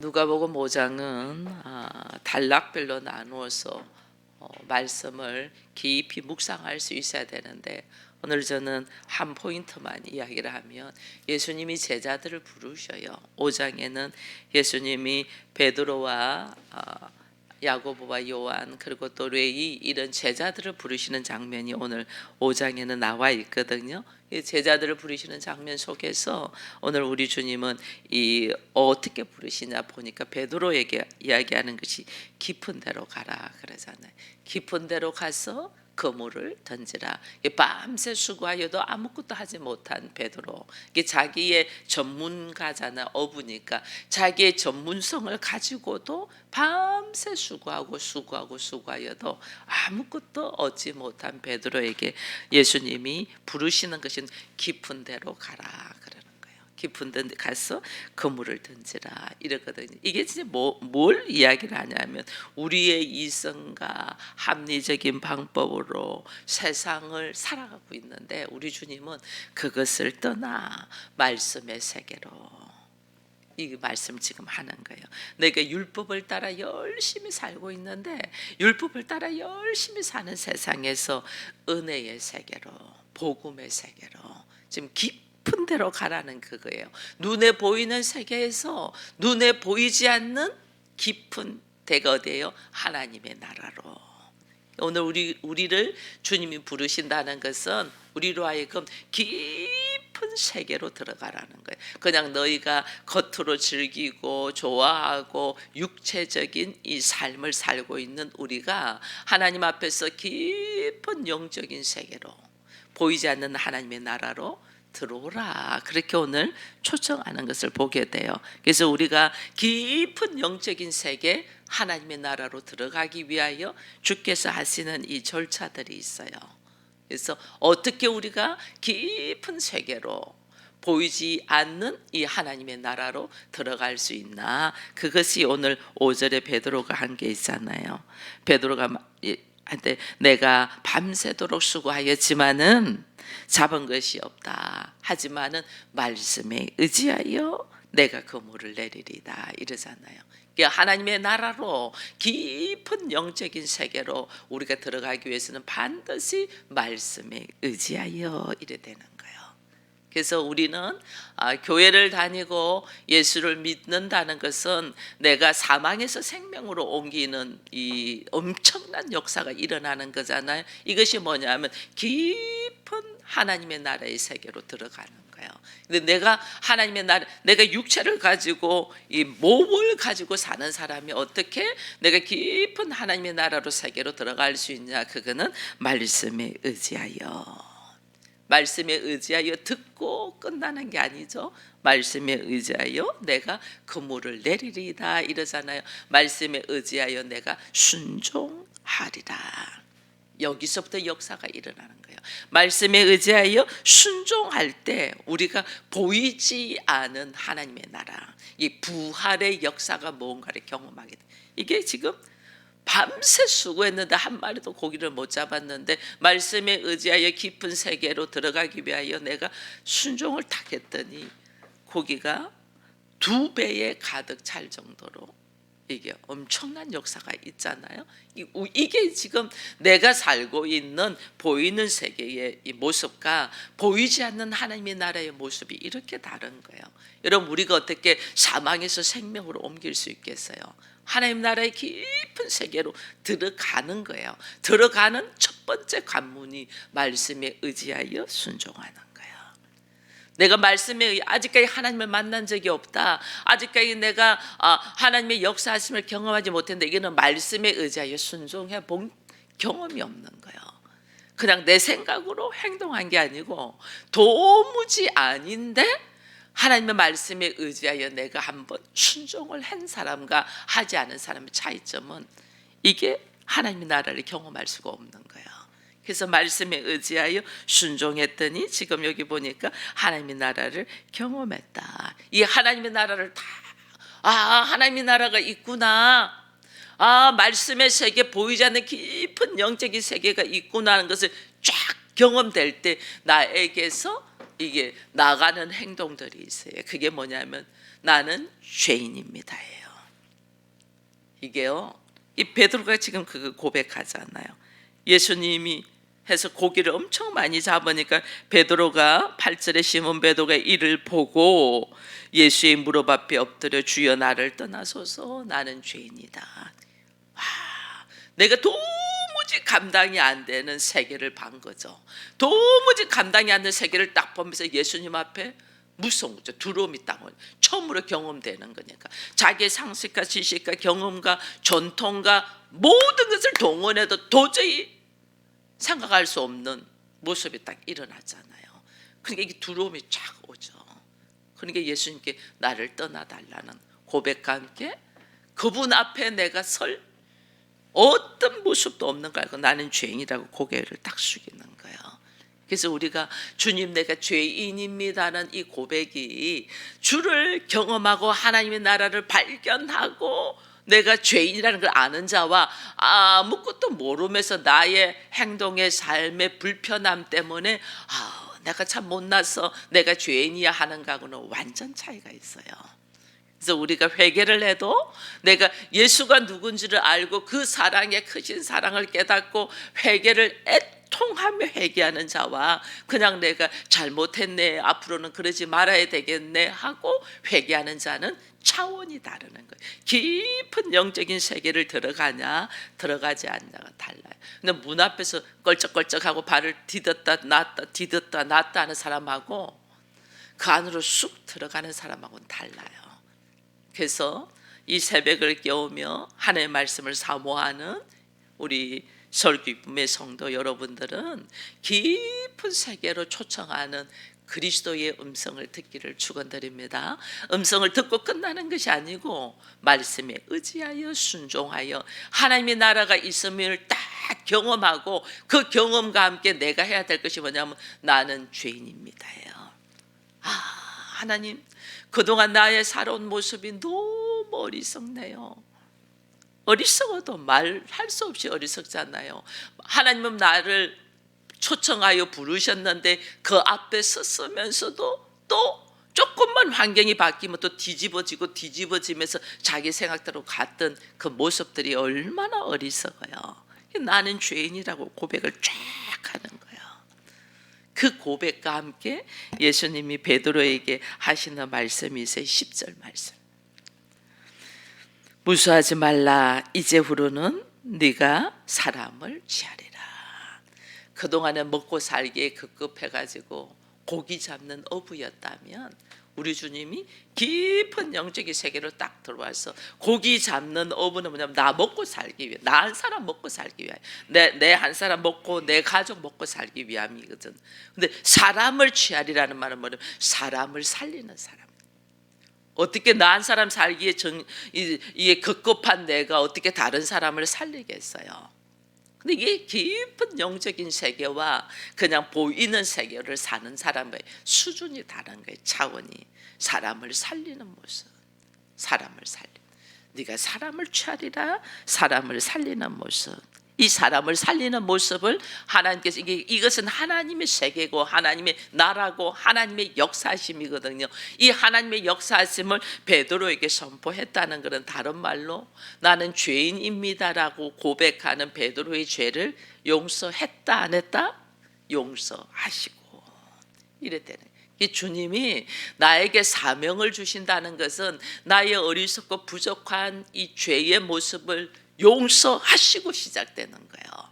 누가복음 5장은 단락별로 나누어서 말씀을 깊이 묵상할 수 있어야 되는데, 오늘 저는 한 포인트만 이야기를 하면, 예수님이 제자들을 부르셔요. 5장에는 예수님이 베드로와 야고보와 요한, 그리고 또 레위, 이런 제자들을 부르시는 장면이 오늘 5장에는 나와 있거든요. 이 제자들을 부르시는 장면 속에서 오늘 우리 주님은 이 어떻게 부르시냐 보니까, 베드로에게 이야기하는 것이 깊은 데로 가라 그러잖아요. 깊은 데로 가서 그물을 던지라. 밤새 수고하여도 아무것도 하지 못한 베드로, 이게 자기의 전문가잖아, 어부니까 자기의 전문성을 가지고도 밤새 수고하여도 아무것도 얻지 못한 베드로에게 예수님이 부르시는 것은 깊은 데로 가라 그러는 거예요. 깊은 데 가서 그물을 던지라 이러거든요. 이게 진짜 뭘 이야기를 하냐면, 우리의 이성과 합리적인 방법으로 세상을 살아가고 있는데, 우리 주님은 그것을 떠나 말씀의 세계로, 이 말씀 지금 하는 거예요. 내가 율법을 따라 열심히 살고 있는데, 율법을 따라 열심히 사는 세상에서 은혜의 세계로, 복음의 세계로 지금 깊은 데로 가라는 그거예요. 눈에 보이는 세계에서 눈에 보이지 않는 깊은 데가 어디예요? 하나님의 나라로. 오늘 우리를 주님이 부르신다는 것은 우리로 하여금 깊은 세계로 들어가라는 거예요. 그냥 너희가 겉으로 즐기고 좋아하고 육체적인 이 삶을 살고 있는 우리가 하나님 앞에서 깊은 영적인 세계로, 보이지 않는 하나님의 나라로 들어오라, 그렇게 오늘 초청하는 것을 보게 돼요. 그래서 우리가 깊은 영적인 세계, 하나님의 나라로 들어가기 위하여 주께서 하시는 이 절차들이 있어요. 그래서 어떻게 우리가 깊은 세계로, 보이지 않는 이 하나님의 나라로 들어갈 수 있나, 그것이 오늘 5절에 베드로가 한 게 있잖아요. 베드로가 한테 내가 밤새도록 수고하였지만은 잡은 것이 없다. 하지만은 말씀에 의지하여 내가 그물을 내리리다 이러잖아요. 하나님의 나라로, 깊은 영적인 세계로 우리가 들어가기 위해서는 반드시 말씀에 의지하여 이래 되는 거예요. 그래서 우리는 교회를 다니고 예수를 믿는다는 것은 내가 사망에서 생명으로 옮기는 이 엄청난 역사가 일어나는 거잖아요. 이것이 뭐냐면 깊은 하나님의 나라의 세계로 들어가는 거예요. 근데 내가 하나님의 나라, 내가 육체를 가지고 이 몸을 가지고 사는 사람이 어떻게 내가 깊은 하나님의 나라로 세계로 들어갈 수 있냐? 그거는 말씀에 의지하여. 말씀에 의지하여 듣고 끝나는 게 아니죠. 말씀에 의지하여 내가 그물을 내리리다 이러잖아요. 말씀에 의지하여 내가 순종하리라. 여기서부터 역사가 일어나는 거예요. 말씀에 의지하여 순종할 때 우리가 보이지 않은 하나님의 나라, 이 부활의 역사가 뭔가를 경험하게 돼. 이게 지금 밤새 수고했는데 한 마리도 고기를 못 잡았는데, 말씀에 의지하여 깊은 세계로 들어가기 위하여 내가 순종을 딱 했더니 고기가 2배에 가득 찰 정도로, 이게 엄청난 역사가 있잖아요. 이게 지금 내가 살고 있는 보이는 세계의 이 모습과 보이지 않는 하나님의 나라의 모습이 이렇게 다른 거예요. 여러분, 우리가 어떻게 사망에서 생명으로 옮길 수 있겠어요? 하나님 나라의 깊은 세계로 들어가는 거예요. 들어가는 첫 번째 관문이 말씀에 의지하여 순종하는 거예요. 내가 말씀에 아직까지 하나님을 만난 적이 없다, 아직까지 내가 하나님의 역사하심을 경험하지 못했는데, 이거는 말씀에 의지하여 순종해 본 경험이 없는 거예요. 그냥 내 생각으로 행동한 게 아니고 도무지 아닌데 하나님의 말씀에 의지하여 내가 한번 순종을 한 사람과 하지 않은 사람의 차이점은, 이게 하나님의 나라를 경험할 수가 없는 거예요. 그래서 말씀에 의지하여 순종했더니 지금 여기 보니까 하나님의 나라를 경험했다. 이 하나님의 나라를 다, 하나님의 나라가 있구나, 말씀의 세계, 보이지 않는 깊은 영적인 세계가 있구나 하는 것을 쫙 경험될 때 나에게서 이게 나가는 행동들이 있어요. 그게 뭐냐면 나는 죄인입니다예요. 이게요, 이 베드로가 지금 그 고백하잖아요. 예수님이 해서 고기를 엄청 많이 잡으니까 베드로가 8절에 시몬 베드로가 이를 보고 예수의 무릎 앞에 엎드려 주여 나를 떠나소서 나는 죄인이다. 와, 내가 도무지 감당이 안 되는 세계를 본 거죠. 도무지 감당이 안 되는 세계를 딱 보면서 예수님 앞에 무서운 거죠. 두려움이 딱 처음으로 경험되는 거니까 자기의 상식과 지식과 경험과 전통과 모든 것을 동원해도 도저히 생각할 수 없는 모습이 딱 일어나잖아요. 그러니까 이게 두려움이 쫙 오죠. 그러니까 예수님께 나를 떠나달라는 고백과 함께 그분 앞에 내가 설 어떤 모습도 없는 거 알고 나는 죄인이라고 고개를 딱 숙이는 거예요. 그래서 우리가 주님 내가 죄인입니다는 이 고백이 주를 경험하고 하나님의 나라를 발견하고 내가 죄인이라는 걸 아는 자와 아무것도 모르면서 나의 행동의 삶의 불편함 때문에 내가 참 못나서 내가 죄인이야 하는 거하고는 완전 차이가 있어요. 그래서 우리가 회개를 해도 내가 예수가 누군지를 알고 그 사랑의 크신 사랑을 깨닫고 회개를 애통하며 회개하는 자와 그냥 내가 잘못했네 앞으로는 그러지 말아야 되겠네 하고 회개하는 자는 차원이 다르는 거예요. 깊은 영적인 세계를 들어가냐 들어가지 않냐가 달라요. 근데 문 앞에서 껄쩍껄쩍하고 발을 디뎠다 놨다 하는 사람하고 그 안으로 쑥 들어가는 사람하고는 달라요. 그래서 이 새벽을 깨우며 하나님의 말씀을 사모하는 우리 설교품의 성도 여러분들은 깊은 세계로 초청하는 그리스도의 음성을 듣기를 축원드립니다. 음성을 듣고 끝나는 것이 아니고 말씀에 의지하여 순종하여 하나님의 나라가 있음을 딱 경험하고 그 경험과 함께 내가 해야 될 것이 뭐냐면 나는 죄인입니다예요. 하나님 그동안 나의 살아온 모습이 너무 어리석네요. 어리석어도 말할 수 없이 어리석잖아요. 하나님은 나를 초청하여 부르셨는데 그 앞에 섰으면서도 또 조금만 환경이 바뀌면 또 뒤집어지면서 자기 생각대로 갔던 그 모습들이 얼마나 어리석어요. 나는 죄인이라고 고백을 쫙 하는 거예요. 그 고백과 함께 예수님이 베드로에게 하시는 말씀이 있어요. 10절 말씀. 무수하지 말라. 이제후로는 네가 사람을 취하리라. 그동안에 먹고 살기에 급급해가지고 고기 잡는 어부였다면 우리 주님이 깊은 영적인 세계로 딱 들어와서 고기 잡는 어부는 뭐냐면 나 먹고 살기 위해, 나 한 사람 먹고 살기 위해, 내 한 사람 먹고 내 가족 먹고 살기 위함이거든. 근데 사람을 취하리라는 말은 뭐냐면 사람을 살리는 사람. 어떻게 나 한 사람 살기에 이게 급급한 내가 어떻게 다른 사람을 살리겠어요? 근데 이게 깊은 영적인 세계와 그냥 보이는 세계를 사는 사람의 수준이 다른 거예요. 차원이. 사람을 살리는 모습. 사람을 네가 사람을 취하리라. 사람을 살리는 모습. 이 사람을 살리는 모습을 하나님께서 이것은 하나님의 세계고 하나님의 나라고 하나님의 역사하심이거든요. 이 하나님의 역사하심을 베드로에게 선포했다는 것은 다른 말로 나는 죄인입니다라고 고백하는 베드로의 죄를 용서했다 안 했다? 용서하시고 이랬다는. 이 주님이 나에게 사명을 주신다는 것은 나의 어리석고 부족한 이 죄의 모습을 용서하시고 시작되는 거예요.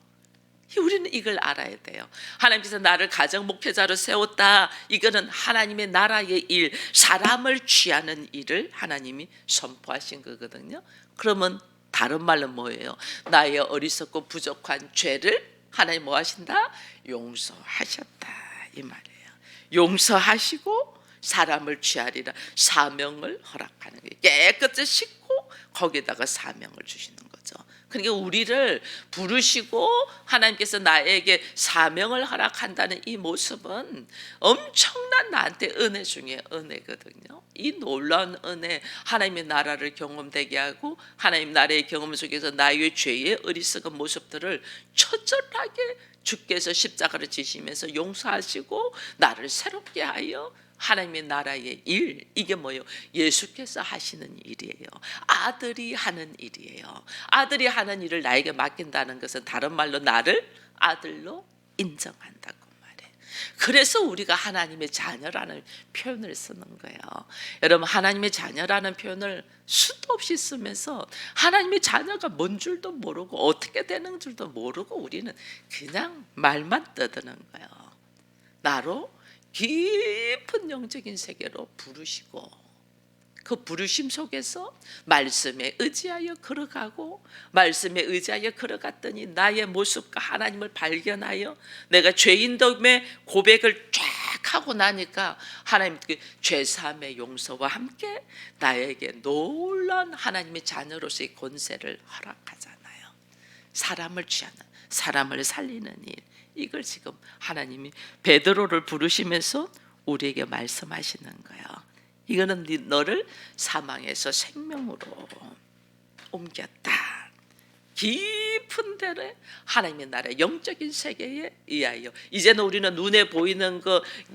우리는 이걸 알아야 돼요. 하나님께서 나를 가정 목회자로 세웠다. 이거는 하나님의 나라의 일, 사람을 취하는 일을 하나님이 선포하신 거거든요. 그러면 다른 말로 뭐예요? 나의 어리석고 부족한 죄를 하나님 뭐 하신다? 용서하셨다 이 말이에요. 용서하시고 사람을 취하리라. 사명을 허락하는 거예요. 깨끗이 씻고 거기다가 사명을 주시는 거죠. 그러니까 우리를 부르시고 하나님께서 나에게 사명을 허락한다는 이 모습은 엄청난 나한테 은혜 중에 은혜거든요. 이 놀라운 은혜, 하나님의 나라를 경험되게 하고 하나님 나라의 경험 속에서 나의 죄의 어리석은 모습들을 처절하게 주께서 십자가를 지시면서 용서하시고 나를 새롭게 하여 하나님의 나라의 일, 이게 뭐예요? 예수께서 하시는 일이에요. 아들이 하는 일이에요. 아들이 하는 일을 나에게 맡긴다는 것은 다른 말로 나를 아들로 인정한다고 말해요. 그래서 우리가 하나님의 자녀라는 표현을 쓰는 거예요. 여러분, 하나님의 자녀라는 표현을 수도 없이 쓰면서 하나님의 자녀가 뭔 줄도 모르고 어떻게 되는 줄도 모르고 우리는 그냥 말만 떠드는 거예요. 나로 깊은 영적인 세계로 부르시고, 그 부르심 속에서 말씀에 의지하여 걸어가고, 말씀에 의지하여 걸어갔더니 나의 모습과 하나님을 발견하여 내가 죄인됨의 고백을 쫙 하고 나니까 하나님 그 죄사함의 용서와 함께 나에게 놀라운 하나님의 자녀로서의 권세를 허락하잖아요. 사람을 취하는, 사람을 살리는 일, 이걸 지금 하나님이 베드로를 부르시면서 우리에게 말씀하시는 거예요. 이거는 너를 사망에서 생명으로 옮겼다. 깊은 데를 하나님의 나라의 영적인 세계에 의하여, 이제는 우리는 눈에 보이는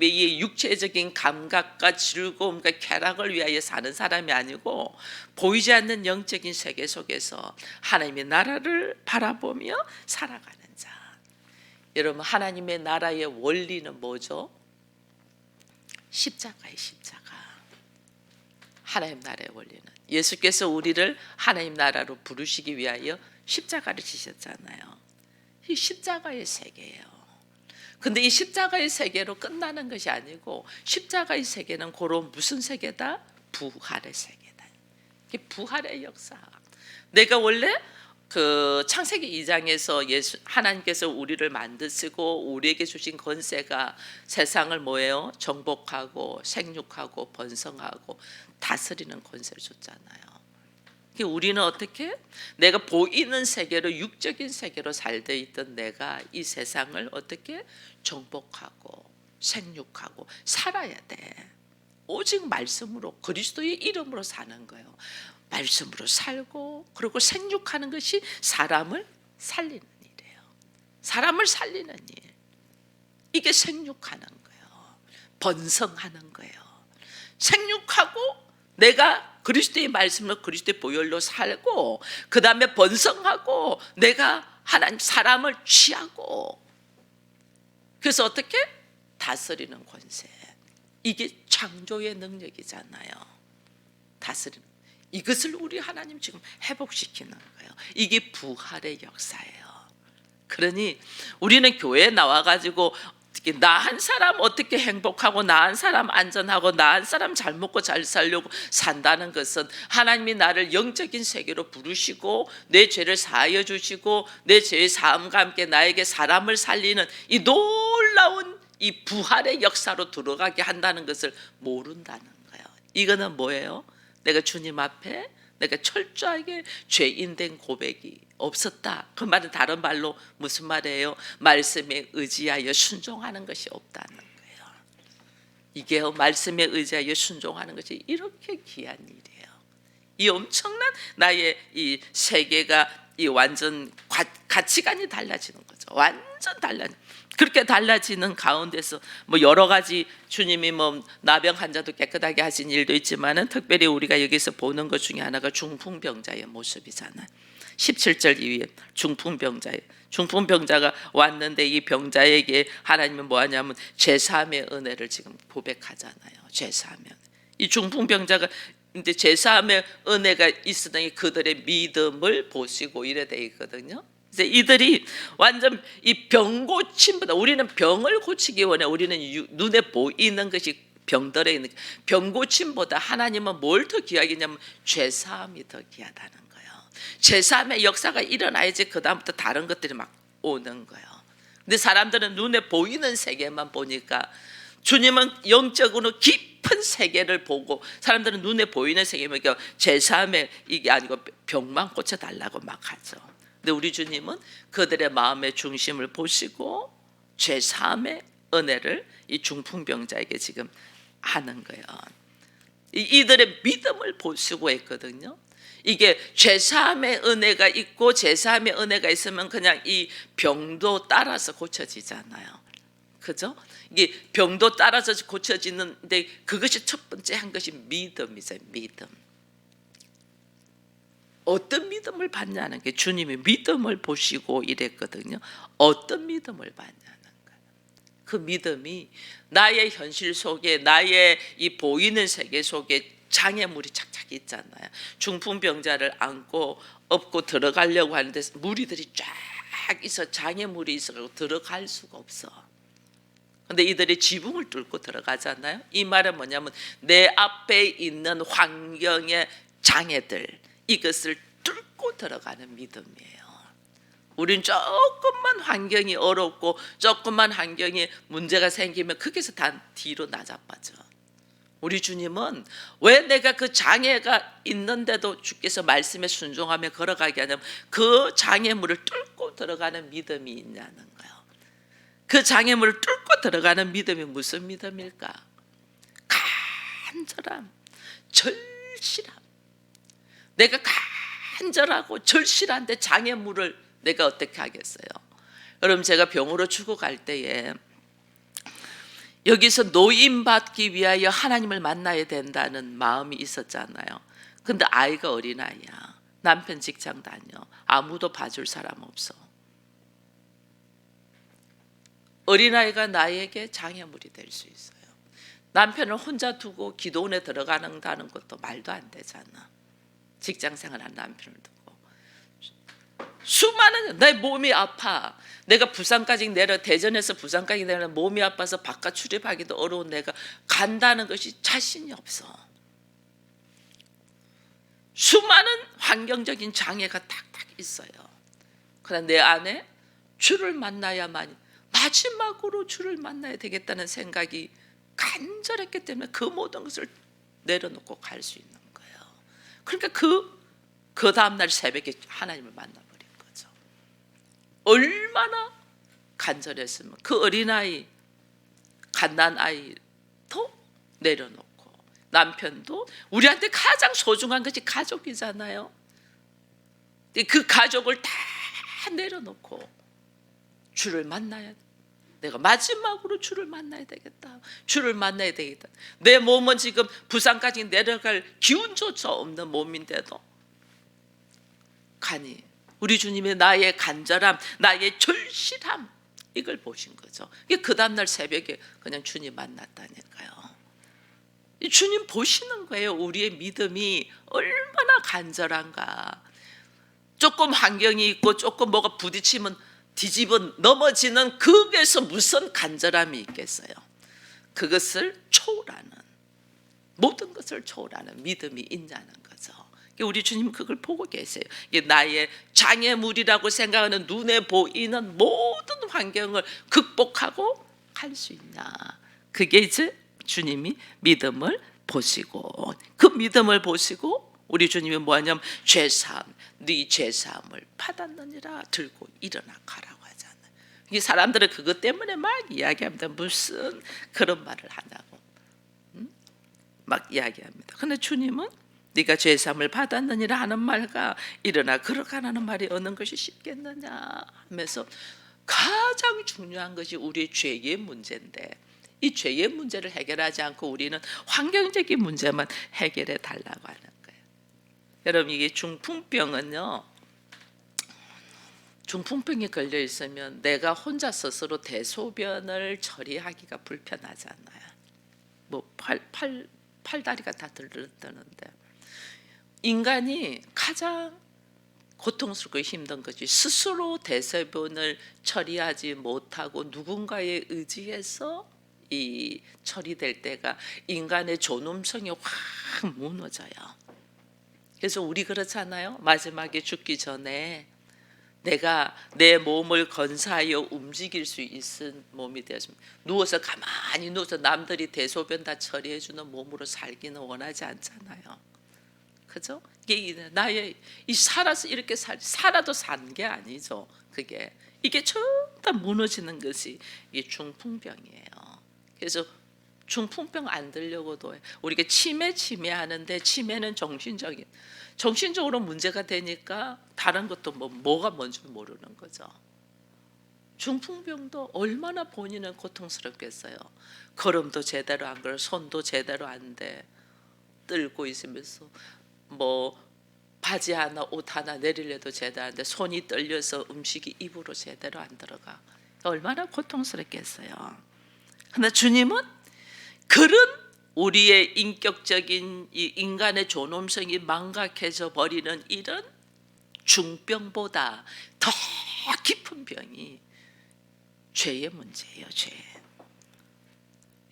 이 육체적인 감각과 즐거움과 쾌락을 위하여 사는 사람이 아니고, 보이지 않는 영적인 세계 속에서 하나님의 나라를 바라보며 살아가는 자. 여러분, 하나님의 나라의 원리는 뭐죠? 십자가의 십자가. 하나님 나라의 원리는 예수께서 우리를 하나님 나라로 부르시기 위하여 십자가를 지셨잖아요. 이 십자가의 세계예요. 근데 이 십자가의 세계로 끝나는 것이 아니고, 십자가의 세계는 그런 무슨 세계다? 부활의 세계다. 이게 부활의 역사. 내가 원래 그 창세기 2장에서 하나님께서 우리를 만드시고 우리에게 주신 권세가 세상을 뭐예요? 정복하고 생육하고 번성하고 다스리는 권세를 줬잖아요. 우리는 어떻게? 내가 보이는 세계로, 육적인 세계로 살돼 있던 내가 이 세상을 어떻게 정복하고 생육하고 살아야 돼. 오직 말씀으로, 그리스도의 이름으로 사는 거예요. 말씀으로 살고, 그리고 생육하는 것이 사람을 살리는 일이에요. 사람을 살리는 일, 이게 생육하는 거예요. 번성하는 거예요. 생육하고 내가 그리스도의 말씀으로, 그리스도의 보혈로 살고, 그 다음에 번성하고, 내가 하나님 사람을 취하고, 그래서 어떻게? 다스리는 권세. 이게 창조의 능력이잖아요. 다스리는, 이것을 우리 하나님 지금 회복시키는 거예요. 이게 부활의 역사예요. 그러니 우리는 교회에 나와가지고 나 한 사람 어떻게 행복하고, 나 한 사람 안전하고, 나 한 사람 잘 먹고 잘 살려고 산다는 것은, 하나님이 나를 영적인 세계로 부르시고 내 죄를 사하여 주시고 내 죄의 사함과 함께 나에게 사람을 살리는 이 놀라운 이 부활의 역사로 들어가게 한다는 것을 모른다는 거예요. 이거는 뭐예요? 내가 주님 앞에 내가 철저하게 죄인된 고백이 없었다. 그 말은 다른 말로 무슨 말이에요? 말씀에 의지하여 순종하는 것이 없다는 거예요. 이게 말씀에 의지하여 순종하는 것이 이렇게 귀한 일이에요. 이 엄청난 나의 이 세계가 이 완전 가치관이 달라지는 거죠. 완전 달라지는. 그렇게 달라지는 가운데서 뭐 여러 가지, 주님이 뭐 나병 환자도 깨끗하게 하신 일도 있지만은 특별히 우리가 여기서 보는 것 중에 하나가 중풍병자의 모습이잖아요. 17절 이후에 중풍병자가 왔는데, 이 병자에게 하나님은 뭐 하냐면 제사함의 은혜를 지금 고백하잖아요. 제사함의 은혜. 이 중풍병자가 이제 제사함의 은혜가 있으니 그들의 믿음을 보시고 이래 돼 있거든요. 이제 이들이 완전 이 병 고침보다, 우리는 병을 고치기 원해. 우리는 눈에 보이는 것이 병들어 있는, 병 고침보다 하나님은 뭘 더 귀하겠냐면 죄사함이 더 귀하다는 거예요. 죄사함의 역사가 일어나야지 그 다음부터 다른 것들이 막 오는 거예요. 근데 사람들은 눈에 보이는 세계만 보니까, 주님은 영적으로 깊은 세계를 보고, 사람들은 눈에 보이는 세계면 제사함의 이게 아니고 병만 고쳐달라고 막 하죠. 근데 우리 주님은 그들의 마음의 중심을 보시고 죄사함의 은혜를 이 중풍병자에게 지금 하는 거예요. 이들의 믿음을 보시고 했거든요. 이게 죄사함의 은혜가 있고, 죄사함의 은혜가 있으면 그냥 이 병도 따라서 고쳐지잖아요. 그죠? 이게 병도 따라서 고쳐지는데 그것이 첫 번째 한 것이 믿음이죠. 믿음. 어떤 믿음을 받냐는 게 주님이 믿음을 보시고 이랬거든요. 어떤 믿음을 받냐는 거예요. 그 믿음이 나의 현실 속에, 나의 이 보이는 세계 속에 장애물이 착착 있잖아요. 중풍병자를 안고 업고 들어가려고 하는데 무리들이 쫙 있어, 장애물이 있어서 들어갈 수가 없어. 근데 이들이 지붕을 뚫고 들어가잖아요. 이 말은 뭐냐면 내 앞에 있는 환경의 장애들, 이것을 뚫고 들어가는 믿음이에요. 우린 조금만 환경이 어렵고 조금만 환경이 문제가 생기면 거기서 다 뒤로 나자빠져. 우리 주님은 왜 내가 그 장애가 있는데도 주께서 말씀에 순종하며 걸어가게 하냐면 그 장애물을 뚫고 들어가는 믿음이 있냐는 거예요. 그 장애물을 뚫고 들어가는 믿음이 무슨 믿음일까? 간절함, 절실함. 내가 간절하고 절실한데 장애물을 내가 어떻게 하겠어요? 여러분, 제가 병으로 죽어갈 때에 여기서 노임받기 위하여 하나님을 만나야 된다는 마음이 있었잖아요. 근데 아이가 어린아이야. 남편 직장 다녀. 아무도 봐줄 사람 없어. 어린아이가 나에게 장애물이 될 수 있어요. 남편을 혼자 두고 기도원에 들어가는다는 것도 말도 안 되잖아. 직장 생활한 남편을 두고. 수많은, 내 몸이 아파. 내가 부산까지 대전에서 부산까지 내려 몸이 아파서 바깥 출입하기도 어려운 내가 간다는 것이 자신이 없어. 수많은 환경적인 장애가 탁탁 있어요. 그러나 내 안에 주를 만나야만, 마지막으로 주를 만나야 되겠다는 생각이 간절했기 때문에 그 모든 것을 내려놓고 갈 수 있는 거예요. 그러니까 그 다음날 새벽에 하나님을 만나버린 거죠. 얼마나 간절했으면 그 어린아이, 갓난아이도 내려놓고, 남편도, 우리한테 가장 소중한 것이 가족이잖아요. 그 가족을 다 내려놓고 주를 만나야 돼. 내가 마지막으로 주를 만나야 되겠다. 주를 만나야 되겠다. 내 몸은 지금 부산까지 내려갈 기운조차 없는 몸인데도 가니 우리 주님의 나의 간절함, 나의 절실함, 이걸 보신 거죠. 그 다음날 새벽에 그냥 주님 만났다니까요. 주님 보시는 거예요. 우리의 믿음이 얼마나 간절한가. 조금 환경이 있고 조금 뭐가 부딪히면 뒤집어 넘어지는 그에서 무슨 간절함이 있겠어요. 그것을 초월하는, 모든 것을 초월하는 믿음이 있냐는 거죠. 우리 주님 그걸 보고 계세요. 나의 장애물이라고 생각하는 눈에 보이는 모든 환경을 극복하고 갈 수 있냐. 그게 이제 주님이 믿음을 보시고, 그 믿음을 보시고 우리 주님이 뭐하냐면 죄사함, 네 죄사함을 받았느니라 들고 일어나 가라고 하잖아요. 이 사람들은 그것 때문에 막 이야기합니다. 무슨 그런 말을 하냐고 막 이야기합니다. 그런데 주님은 네가 죄사함을 받았느니라 하는 말과 일어나 걸어가라는 말이 어느 것이 쉽겠느냐 하면서 가장 중요한 것이 우리의 죄의 문제인데, 이 죄의 문제를 해결하지 않고 우리는 환경적인 문제만 해결해 달라고 하는 거예요. 여러분, 이게 중풍병은요, 중풍병이 걸려 있으면 내가 혼자 스스로 대소변을 처리하기가 불편하잖아요. 뭐 팔다리가 다 들떠는데, 인간이 가장 고통스럽고 힘든 것이 스스로 대소변을 처리하지 못하고 누군가에 의지해서 이 처리될 때가 인간의 존엄성이 확 무너져요. 그래서 우리 그렇잖아요. 마지막에 죽기 전에 내가 내 몸을 건사하여 움직일 수 있는 몸이 되었으면, 누워서 가만히 누워서 남들이 대소변 다 처리해 주는 몸으로 살기는 원하지 않잖아요. 그죠? 이게 나의 이 살아서 이렇게 살아도 산 게 아니죠. 이게 전부 다 무너지는 것이 이게 중풍병이에요. 그래서 중풍병 안 들려고도 우리가 치매하는데, 치매는 정신적으로 문제가 되니까 다른 것도 뭐가 뭔지 모르는 거죠. 중풍병도 얼마나 본인은 고통스럽겠어요. 걸음도 제대로 안 걸어, 손도 제대로 안 돼. 떨고 있으면서 뭐 바지 하나 옷 하나 내리려도 제대로 안 돼. 손이 떨려서 음식이 입으로 제대로 안 들어가. 얼마나 고통스럽겠어요. 그러나 주님은 그런 우리의 인격적인 이 인간의 존엄성이 망각해져 버리는 이런 중병보다 더 깊은 병이 죄의 문제예요. 죄.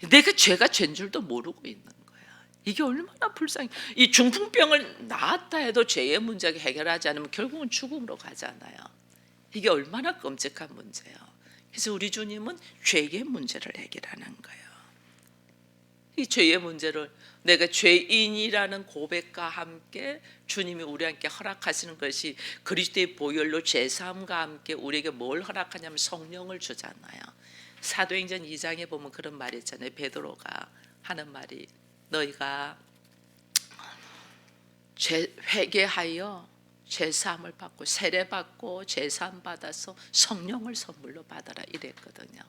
내가 죄가 죄인 줄도 모르고 있는 거야. 이게 얼마나 불쌍해. 이 중풍병을 나았다 해도 죄의 문제가 해결하지 않으면 결국은 죽음으로 가잖아요. 이게 얼마나 끔찍한 문제예요. 그래서 우리 주님은 죄의 문제를 해결하는 거예요. 이 죄의 문제를 내가 죄인이라는 고백과 함께 주님이 우리에게 허락하시는 것이 그리스도의 보혈로 죄사함과 함께 우리에게 뭘 허락하냐면 성령을 주잖아요. 사도행전 2장에 보면 그런 말이 있잖아요. 베드로가 하는 말이 너희가 회개하여 죄사함을 받고 세례받고 죄사함 받아서 성령을 선물로 받아라 이랬거든요.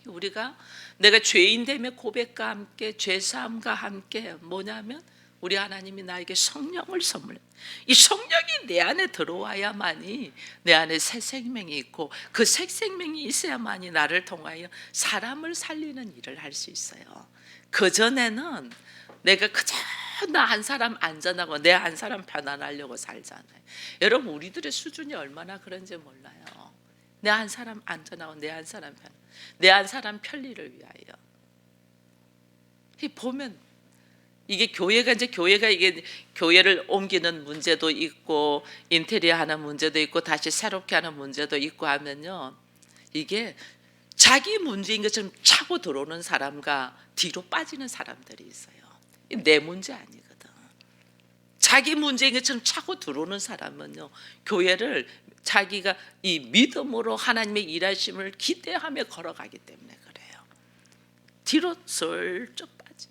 우리가 내가 죄인됨의 고백과 함께 죄사함과 함께 뭐냐면 우리 하나님이 나에게 성령을 선물해. 이 성령이 내 안에 들어와야만이 내 안에 새 생명이 있고 그 새 생명이 있어야만이 나를 통하여 사람을 살리는 일을 할 수 있어요. 그전에는 내가 그저 나 한 사람 안전하고 내 한 사람 편안하려고 살잖아요. 여러분 우리들의 수준이 얼마나 그런지 몰라요. 내 한 사람 안전하고 내 한 사람 내 한 사람 편리를 위하여. 보면 이게 교회가 이게 교회를 옮기는 문제도 있고 인테리어 하는 문제도 있고 다시 새롭게 하는 문제도 있고 하면요. 이게 자기 문제인 것처럼 차고 들어오는 사람과 뒤로 빠지는 사람들이 있어요. 내 문제 아니거든. 자기 문제인 것처럼 차고 들어오는 사람은요. 교회를 자기가 이 믿음으로 하나님의 일하심을 기대하며 걸어가기 때문에 그래요. 뒤로 슬쩍 빠지.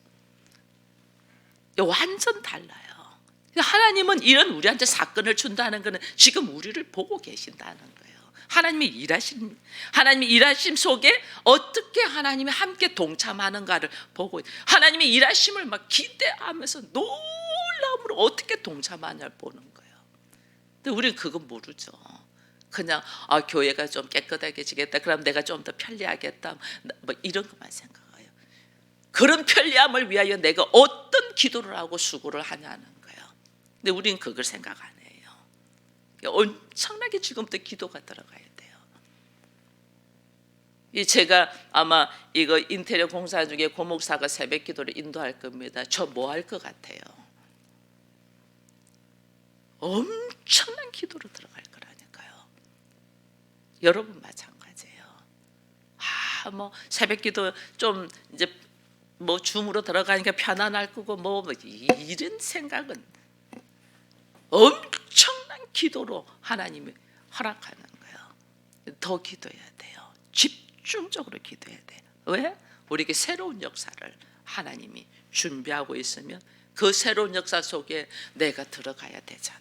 완전 달라요. 하나님은 이런 우리한테 사건을 준다는 것은 지금 우리를 보고 계신다는 거예요. 하나님의 일하심 속에 어떻게 하나님이 함께 동참하는가를 보고 하나님의 일하심을 막 기대하면서 놀라움으로 어떻게 동참하냐를 보는 거예요. 근데 우리는 그건 모르죠. 그냥 교회가 좀 깨끗하게 지겠다. 그럼 내가 좀 더 편리하겠다. 뭐 이런 것만 생각해요. 그런 편리함을 위하여 내가 어떤 기도를 하고 수고를 하냐는 거예요. 근데 우리는 그걸 생각 안 해요. 엄청나게 지금부터 기도가 들어가야 돼요. 제가 아마 이거 인테리어 공사 중에 고목사가 새벽 기도를 인도할 겁니다. 저 뭐 할 것 같아요? 엄청난 기도로 들어갈 거라니까요. 여러분 마찬가지예요. 뭐 새벽 기도 좀 이제 뭐 줌으로 들어가니까 편안할 거고 뭐 이런 생각은 엄청난 기도로 하나님이 허락하는 거예요. 더 기도해야 돼요. 집중적으로 기도해야 돼요. 왜? 우리에게 새로운 역사를 하나님이 준비하고 있으면 그 새로운 역사 속에 내가 들어가야 되잖아.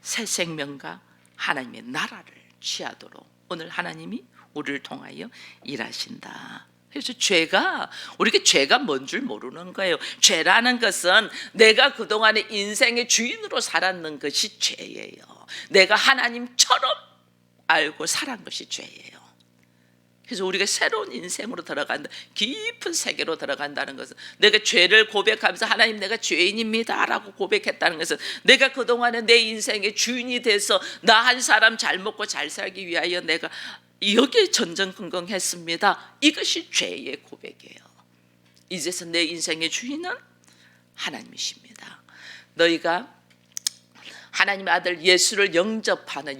새 생명과 하나님의 나라를 취하도록 오늘 하나님이 우리를 통하여 일하신다. 그래서 우리가 죄가 뭔 줄 모르는 거예요. 죄라는 것은 내가 그동안의 인생의 주인으로 살았는 것이 죄예요. 내가 하나님처럼 알고 살은 것이 죄예요. 그래서 우리가 새로운 인생으로 들어간다, 깊은 세계로 들어간다는 것은 내가 죄를 고백하면서 하나님 내가 죄인입니다 라고 고백했다는 것은 내가 그동안에 내 인생의 주인이 돼서 나 한 사람 잘 먹고 잘 살기 위하여 내가 여기에 전전긍긍했습니다. 이것이 죄의 고백이에요. 이제서 내 인생의 주인은 하나님이십니다. 너희가 하나님의 아들 예수를 영접하는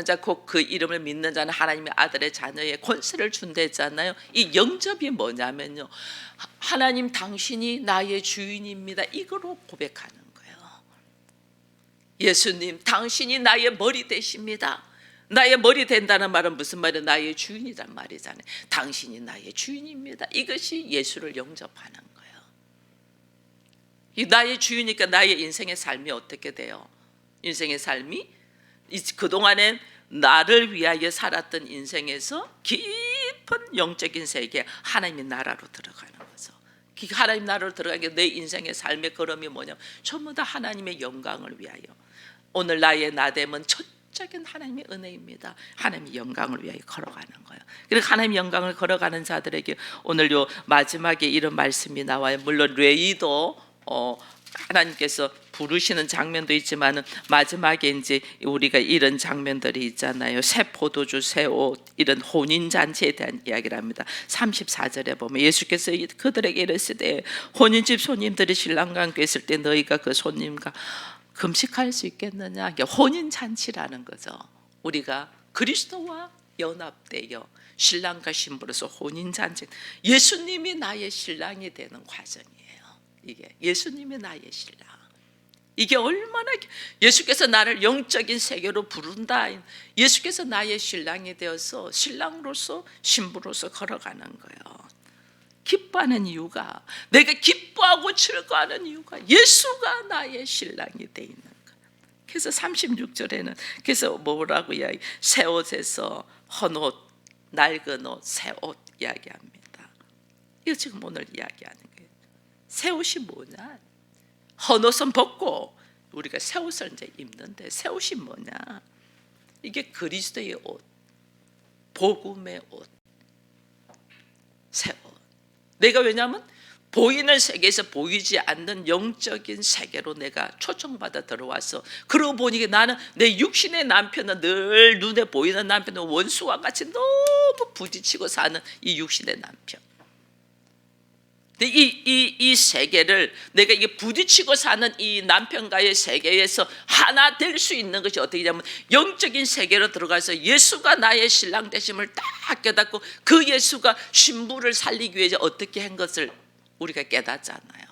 자 곧 그 이름을 믿는 자는 하나님의 아들의 자녀의 권세를 준대잖아요. 이 영접이 뭐냐면요, 하나님 당신이 나의 주인입니다 이거로 고백하는 거예요. 예수님 당신이 나의 머리 되십니다. 나의 머리 된다는 말은 무슨 말이에요? 나의 주인이란 말이잖아요. 당신이 나의 주인입니다. 이것이 예수를 영접하는 거예요. 이 나의 주인이니까 나의 인생의 삶이 어떻게 돼요? 인생의 삶이 그동안에 나를 위하여 살았던 인생에서 깊은 영적인 세계, 하나님의 나라로 들어가는 거죠. 하나님 나라로 들어가는 게 내 인생의 삶의 걸음이 뭐냐면 전부 다 하나님의 영광을 위하여. 오늘 나의 나됨은 전적인 하나님의 은혜입니다. 하나님의 영광을 위하여 걸어가는 거예요. 그리고 하나님의 영광을 걸어가는 자들에게 오늘 요 마지막에 이런 말씀이 나와요. 물론 레위도 하나님께서 부르시는 장면도 있지만은 마지막에 이제 우리가 이런 장면들이 있잖아요. 새 포도주, 새 옷, 이런 혼인 잔치에 대한 이야기를 합니다. 34절에 보면 예수께서 그들에게 이르시되 혼인집 손님들이 신랑과 함께 있을 때 너희가 그 손님과 금식할 수 있겠느냐. 혼인 잔치라는 거죠. 우리가 그리스도와 연합되어 신랑과 신부로서 혼인 잔치, 예수님이 나의 신랑이 되는 과정이에요. 이게 예수님이 나의 신랑. 이게 얼마나 예수께서 나를 영적인 세계로 부른다. 예수께서 나의 신랑이 되어서 신랑으로서 신부로서 걸어가는 거예요. 기뻐하는 이유가, 내가 기뻐하고 즐거워하는 이유가 예수가 나의 신랑이 돼 있는 거예요. 그래서 36절에는 그래서 뭐라고 이야기, 새 옷에서 헌 옷, 낡은 옷, 새 옷 이야기합니다. 이거 지금 오늘 이야기하는 거예요. 새 옷이 뭐냐? 헌 옷은 벗고 우리가 새 옷을 이제 입는데, 새 옷이 뭐냐? 이게 그리스도의 옷, 복음의 옷, 새 옷. 내가 왜냐하면 보이는 세계에서 보이지 않는 영적인 세계로 내가 초청받아 들어와서, 그러고 보니 나는 내 육신의 남편은 늘 눈에 보이는 남편은 원수와 같이 너무 부딪히고 사는 이 육신의 남편. 이 세계를 내가 이게 부딪히고 사는 이 남편과의 세계에서 하나 될 수 있는 것이 어떻게 되냐면 영적인 세계로 들어가서 예수가 나의 신랑 되심을 딱 깨닫고 그 예수가 신부를 살리기 위해서 어떻게 한 것을 우리가 깨닫잖아요.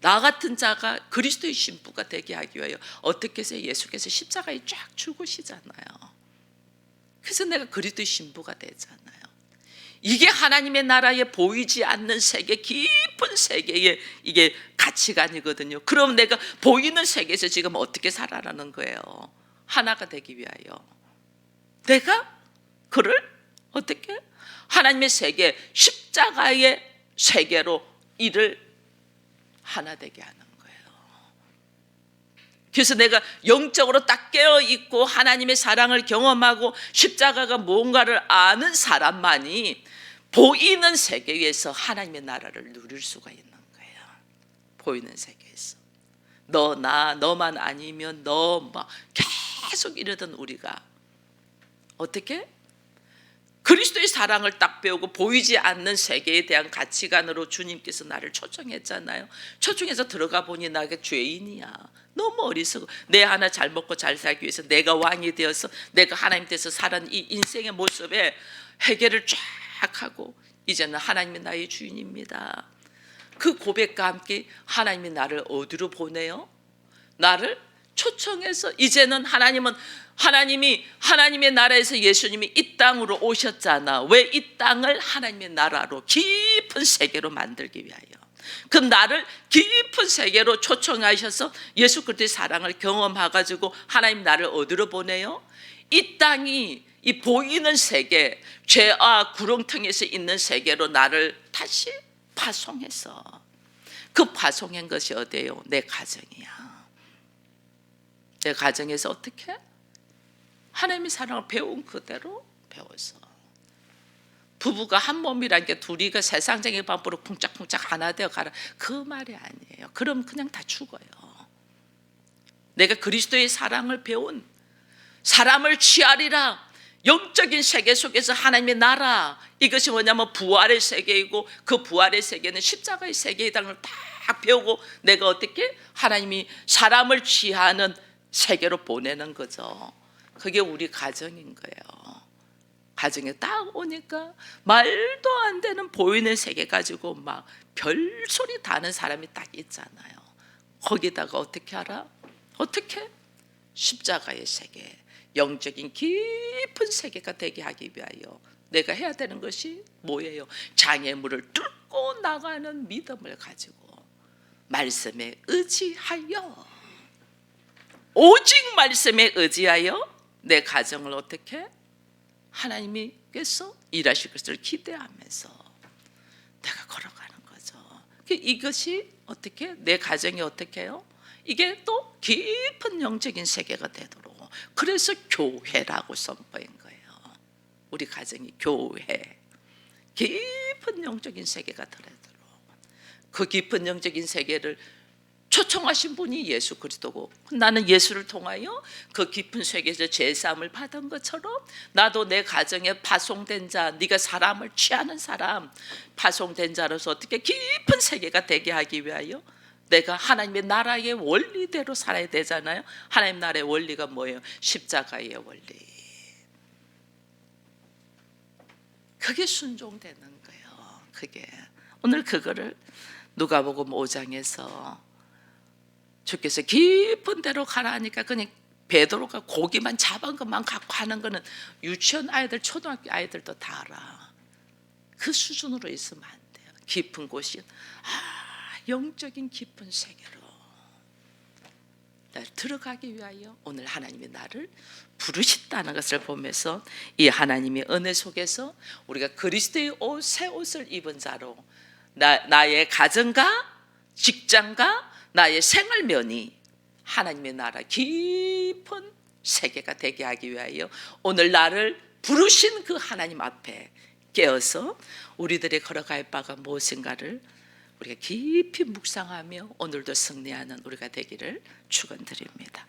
나 같은 자가 그리스도의 신부가 되게 하기 위하여 어떻게 해서 예수께서 십자가에 쫙 죽으시잖아요. 그래서 내가 그리스도의 신부가 되잖아요. 이게 하나님의 나라에 보이지 않는 세계, 깊은 세계의 이게 가치관이거든요. 그럼 내가 보이는 세계에서 지금 어떻게 살아라는 거예요? 하나가 되기 위하여 내가 그를 어떻게 하나님의 세계, 십자가의 세계로 이를 하나 되게 하는 거예요. 그래서 내가 영적으로 딱 깨어 있고 하나님의 사랑을 경험하고 십자가가 뭔가를 아는 사람만이 보이는 세계에서 하나님의 나라를 누릴 수가 있는 거예요. 보이는 세계에서 너만 아니면 너 막 계속 이러던 우리가 어떻게 그리스도의 사랑을 딱 배우고 보이지 않는 세계에 대한 가치관으로 주님께서 나를 초청했잖아요. 초청해서 들어가 보니 나가 죄인이야. 너무 어리석어. 내 하나 잘 먹고 잘 살기 위해서 내가 왕이 되어서 내가 하나님 돼서 살은 이 인생의 모습에 회개를 쫙 하고 이제는 하나님이 나의 주인입니다. 그 고백과 함께 하나님이 나를 어디로 보내요? 나를 초청해서 이제는 하나님이 하나님의 나라에서 예수님이 이 땅으로 오셨잖아. 왜 이 땅을 하나님의 나라로 깊은 세계로 만들기 위하여. 그 나를 깊은 세계로 초청하셔서 예수 그리스도의 사랑을 경험해가지고 하나님 나를 어디로 보내요? 이 땅이 이 보이는 세계, 죄와 구렁텅이에서 있는 세계로 나를 다시 파송해서 그 파송한 것이 어디예요? 내 가정이야. 내 가정에서 어떻게? 하나님의 사랑을 배운 그대로 배워서 부부가 한 몸이란 게 둘이가 세상적인 방법으로 쿵짝쿵짝 하나 되어 가라 그 말이 아니에요. 그럼 그냥 다 죽어요. 내가 그리스도의 사랑을 배운 사람을 취하리라 영적인 세계 속에서 하나님의 나라 이것이 뭐냐면 부활의 세계이고 그 부활의 세계는 십자가의 세계에 당을 딱 배우고 내가 어떻게 하나님이 사람을 취하는 세계로 보내는 거죠. 그게 우리 가정인 거예요. 가정에 딱 오니까 말도 안 되는 보이는 세계 가지고 막 별소리 다는 사람이 딱 있잖아요. 거기다가 어떻게 알아? 어떻게? 십자가의 세계, 영적인 깊은 세계가 되게 하기 위하여 내가 해야 되는 것이 뭐예요? 장애물을 뚫고 나가는 믿음을 가지고 말씀에 의지하여 오직 말씀에 의지하여 내 가정을 어떻게 하나님께서 일하실 것을 기대하면서 내가 걸어가는 거죠. 이것이 어떻게 내 가정이 어떻게 해요? 이게 또 깊은 영적인 세계가 되도록, 그래서 교회라고 선포한 거예요. 우리 가정이 교회, 깊은 영적인 세계가 되도록. 그 깊은 영적인 세계를 초청하신 분이 예수 그리스도고, 나는 예수를 통하여 그 깊은 세계에서 제사함을 받은 것처럼 나도 내 가정에 파송된 자, 네가 사람을 취하는 사람, 파송된 자로서 어떻게 깊은 세계가 되게 하기 위하여 내가 하나님의 나라의 원리대로 살아야 되잖아요. 하나님 나라의 원리가 뭐예요? 십자가의 원리. 그게 순종되는 거예요. 그게 오늘 그거를 누가복음 5장에서 주께서 깊은 데로 가라 하니까 그냥 베드로가 고기만 잡은 것만 갖고 하는 거는 유치원 아이들, 초등학교 아이들도 다 알아. 그 수준으로 있으면 안 돼요. 깊은 곳이 영적인 깊은 세계로 들어가기 위하여 오늘 하나님이 나를 부르셨다는 것을 보면서, 이 하나님의 은혜 속에서 우리가 그리스도의 옷, 새 옷을 입은 자로 나의 가정과 직장과 나의 생활면이 하나님의 나라 깊은 세계가 되게 하기 위하여 오늘 나를 부르신 그 하나님 앞에 깨어서 우리들의 걸어갈 바가 무엇인가를 우리가 깊이 묵상하며 오늘도 승리하는 우리가 되기를 축원드립니다.